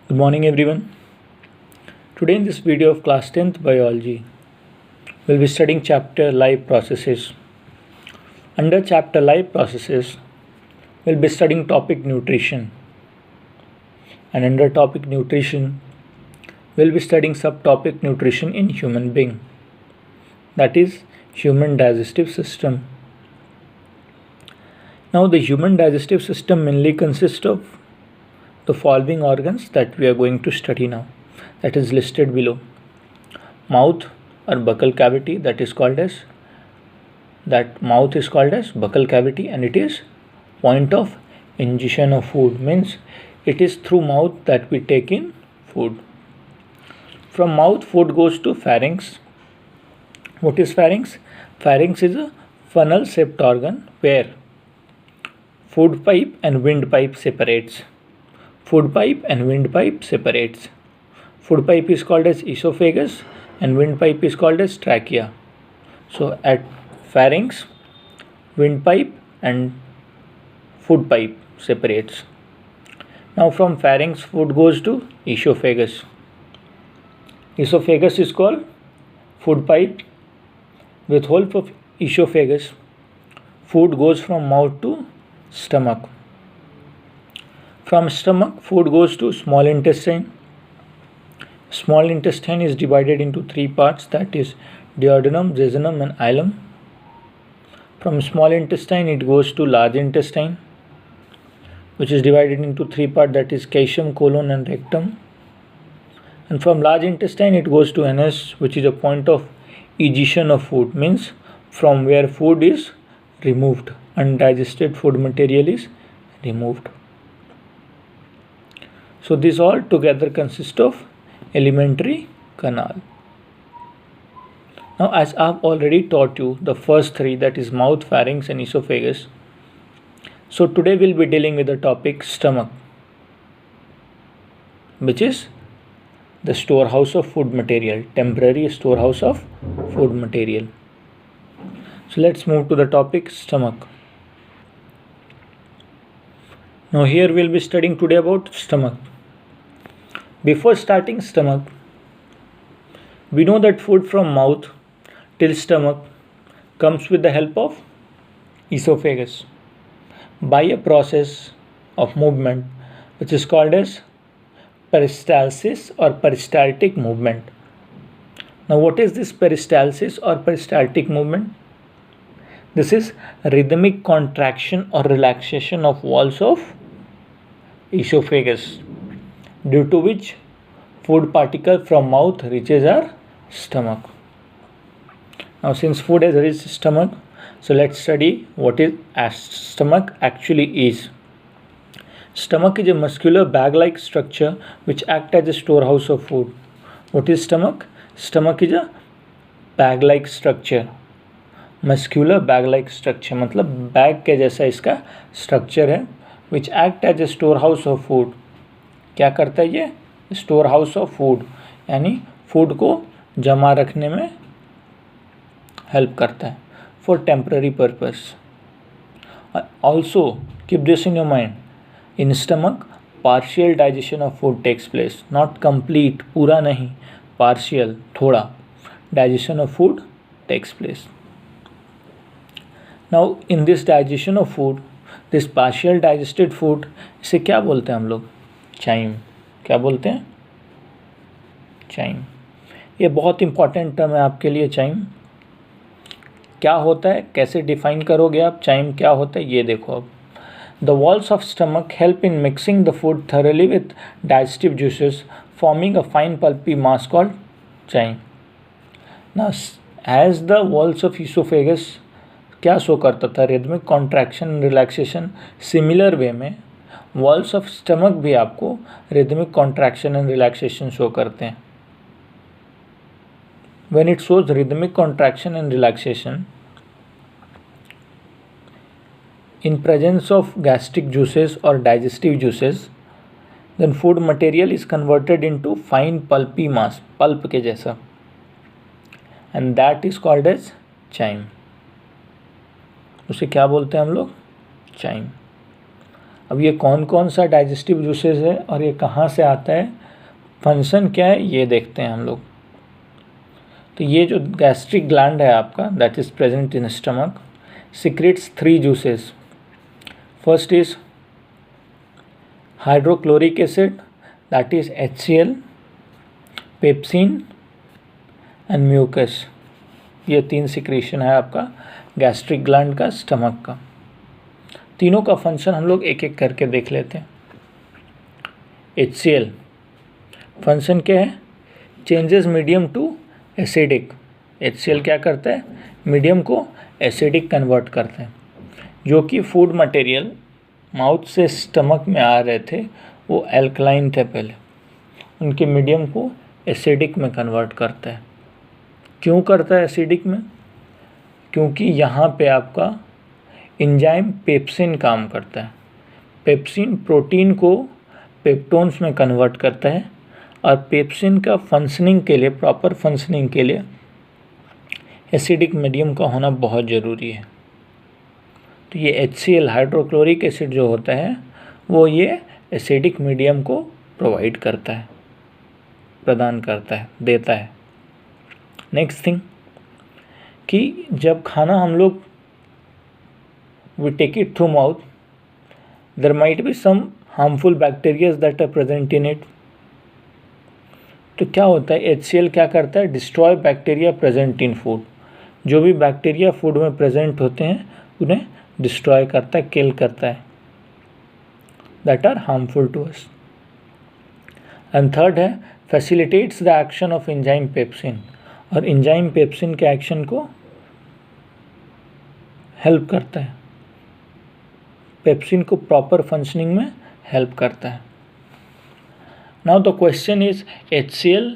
Good morning everyone. Today in this video of class 10th biology, we'll be studying chapter life processes. Under chapter life processes, we'll be studying topic nutrition. And under topic nutrition, we'll be studying subtopic nutrition in human being. That is human digestive system. Now the human digestive system mainly consists of the following organs that we are going to study now, that is listed below. Mouth or buccal cavity, that mouth is called as buccal cavity, and it is point of ingestion of food, means it is through mouth that we take in food. From mouth, food goes to pharynx. What is pharynx? Pharynx is a funnel shaped organ where food pipe and windpipe separates. Food pipe and windpipe separates. Food pipe is called as esophagus and windpipe is called as trachea. So at pharynx, windpipe and food pipe separates. Now from pharynx, food goes to esophagus. Esophagus is called food pipe. With help of esophagus, food goes from mouth to stomach. From stomach, food goes to small intestine. Small intestine is divided into three parts, that is duodenum, jejunum and ileum. From small intestine, it goes to large intestine, which is divided into three parts, that is caecum, colon and rectum. And from large intestine, it goes to anus, which is a point of egestion of food, means from where food is removed, undigested food material is removed. So this all together consists of alimentary canal. Now as I have already taught you the first three, that is mouth, pharynx and esophagus. So today we'll be dealing with the topic stomach, which is the storehouse of food material, temporary storehouse of food material. So let's move to the topic stomach. Now here we'll be studying today about stomach. Before starting stomach, we know that food from mouth till stomach comes with the help of esophagus by a process of movement which is called as peristalsis or peristaltic movement. Now what is this peristalsis or peristaltic movement? This is rhythmic contraction or relaxation of walls of esophagus, due to which food particle from mouth reaches our stomach. Now since food has reached stomach, so let's study what is stomach actually is. Stomach is a muscular bag-like structure which acts as a storehouse of food. What is stomach? Stomach is a bag-like structure. Muscular bag like structure मतलब bag के जैसा इसका structure है, which act as a store house of food. क्या करता है ये? Store house of food, यानी फूड को जमा रखने में हेल्प करता है for temporary purpose. Also keep this in your mind, in stomach partial digestion of food takes place, not complete, पूरा नहीं, पार्शियल, थोड़ा digestion of food takes place. Now in this digestion of food, this partial digested food, इसे क्या बोलते हैं हम लोग? Chyme. क्या बोलते हैं? चाइम. ये बहुत इंपॉर्टेंट टर्म है आपके लिए. चाइम क्या होता है, कैसे डिफाइन करोगे आप? चाइम क्या होता है ये देखो अब. The walls of stomach help in mixing the food thoroughly with digestive juices, forming a fine pulpy mass called chyme. Now as the walls of esophagus क्या शो करता था? Rhythmic contraction and relaxation. Similar way में walls of stomach भी आपको rhythmic contraction and relaxation show करते हैं. When it shows rhythmic contraction and relaxation in presence of gastric juices और digestive juices, then food material is converted into fine pulpy mass, pulp के जैसा, and that is called as chyme. उसे क्या बोलते हैं हम लोग? चाइम. अब ये कौन कौन सा डाइजेस्टिव जूसेस है और ये कहाँ से आता है, फंक्शन क्या है, ये देखते हैं हम लोग। तो ये जो गैस्ट्रिक ग्लैंड है आपका, that is present in stomach, secretes 3 juices. First is hydrochloric acid, that is HCl, pepsin and mucus. ये 3 सिक्रेशन है आपका गैस्ट्रिक ग्लैंड का, स्टमक का। तीनों का फंक्शन हम लोग एक एक करके देख लेते हैं। HCl फंक्शन क्या है, changes medium to acidic. HCl क्या करता है, मीडियम को एसिडिक कन्वर्ट करते हैं। जो कि फूड मटेरियल माउथ से स्टमक में आ रहे थे वो एल्कलाइन थे पहले, उनके मीडियम को एसिडिक में कन्वर्ट करता है। क्यों करता है एसिडिक में, क्योंकि यहाँ पे आपका एंजाइम पेप्सिन काम करता है। पेप्सिन प्रोटीन को पेप्टोन्स में कन्वर्ट करता है और पेप्सिन का फंक्शनिंग के लिए, प्रॉपर फंक्शनिंग के लिए एसिडिक मीडियम का होना बहुत ज़रूरी है। तो ये HCl हाइड्रोक्लोरिक एसिड जो होता है वो ये एसिडिक मीडियम को प्रोवाइड करता है, प्रदान करता है, देता है। नेक्स्ट थिंग कि जब खाना हम लोग we take it through mouth, there might be some harmful bacteria that are present in it. तो क्या होता है, HCl क्या करता है, destroy bacteria present in food. जो भी बैक्टीरिया फूड में प्रेजेंट होते हैं उन्हें डिस्ट्रॉय करता है, किल करता है, that are harmful to us. And third है facilitates the action of enzyme pepsin, और एंजाइम पेप्सिन के एक्शन को हेल्प करता है, पेप्सिन को प्रॉपर फंक्शनिंग में हेल्प करता है। Now the question is, HCl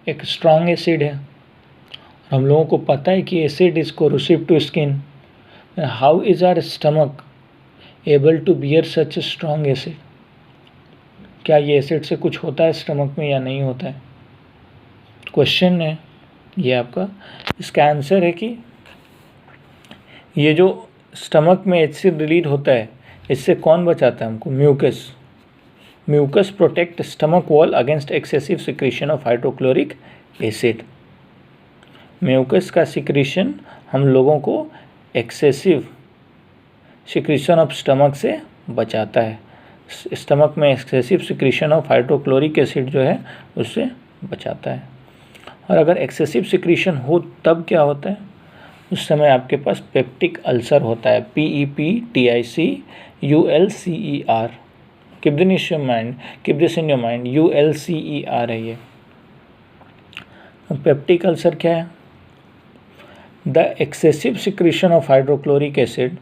एक स्ट्रॉन्ग एसिड है, हम लोगों को पता है कि acid is corrosive to skin. How is our stomach able to bear such a strong acid? क्या ये एसिड से कुछ होता है स्टमक में या नहीं होता है, क्वेश्चन है ये आपका। इसका आंसर है कि ये जो स्टमक में एसिड रिलीज होता है, इससे कौन बचाता है हमको, mucus. Mucus protect stomach wall against excessive secretion of hydrochloric acid. Mucus का सिक्रीशन हम लोगों को एक्सेसिव सिक्रीशन ऑफ स्टमक से बचाता है। स्टमक में excessive secretion of hydrochloric acid जो है उससे बचाता है। और अगर एक्सेसिव सिक्रीशन हो तब क्या होता है, उस समय आपके पास पेप्टिक अल्सर होता है, PEPTICULCER। Keep this in your mind, ULCER है ये। पेप्टिक अल्सर क्या है, the excessive secretion of hydrochloric acid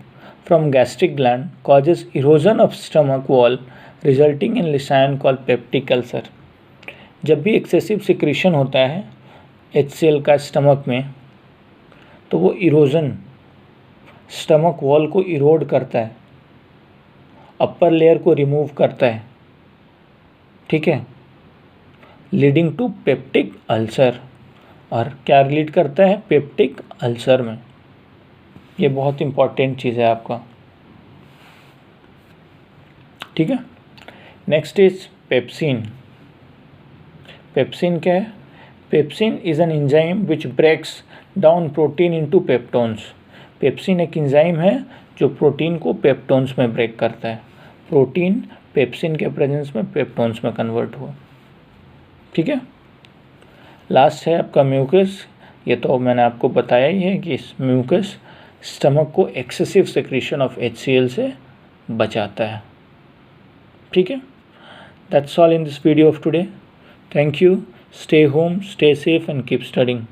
from gastric gland causes erosion of stomach wall resulting in lesion called peptic ulcer. जब भी excessive secretion होता है HCl का stomach में, तो वो इरोजन स्टमक वॉल को इरोड करता है, अपर लेयर को रिमूव करता है, ठीक है, लीडिंग टू पेप्टिक अल्सर। और क्या लीड करता है, पेप्टिक अल्सर में। ये बहुत इंपॉर्टेंट चीज़ है आपका, ठीक है। Next is pepsin. पेप्सिन क्या है, pepsin is an enzyme which breaks down protein into peptones. Pepsin एक एंजाइम है जो प्रोटीन को पेप्टोन्स में ब्रेक करता है। प्रोटीन पेप्सिन के प्रेजेंस में पेप्टोन्स में कन्वर्ट हुआ, ठीक है। लास्ट है आपका म्यूकस। ये तो मैंने आपको बताया ही है कि इस म्यूकस स्टमक को एक्सेसिव सेक्रेशन ऑफ HCl से बचाता है, ठीक है। That's all in this video of today. Thank you. Stay home, stay safe and keep studying.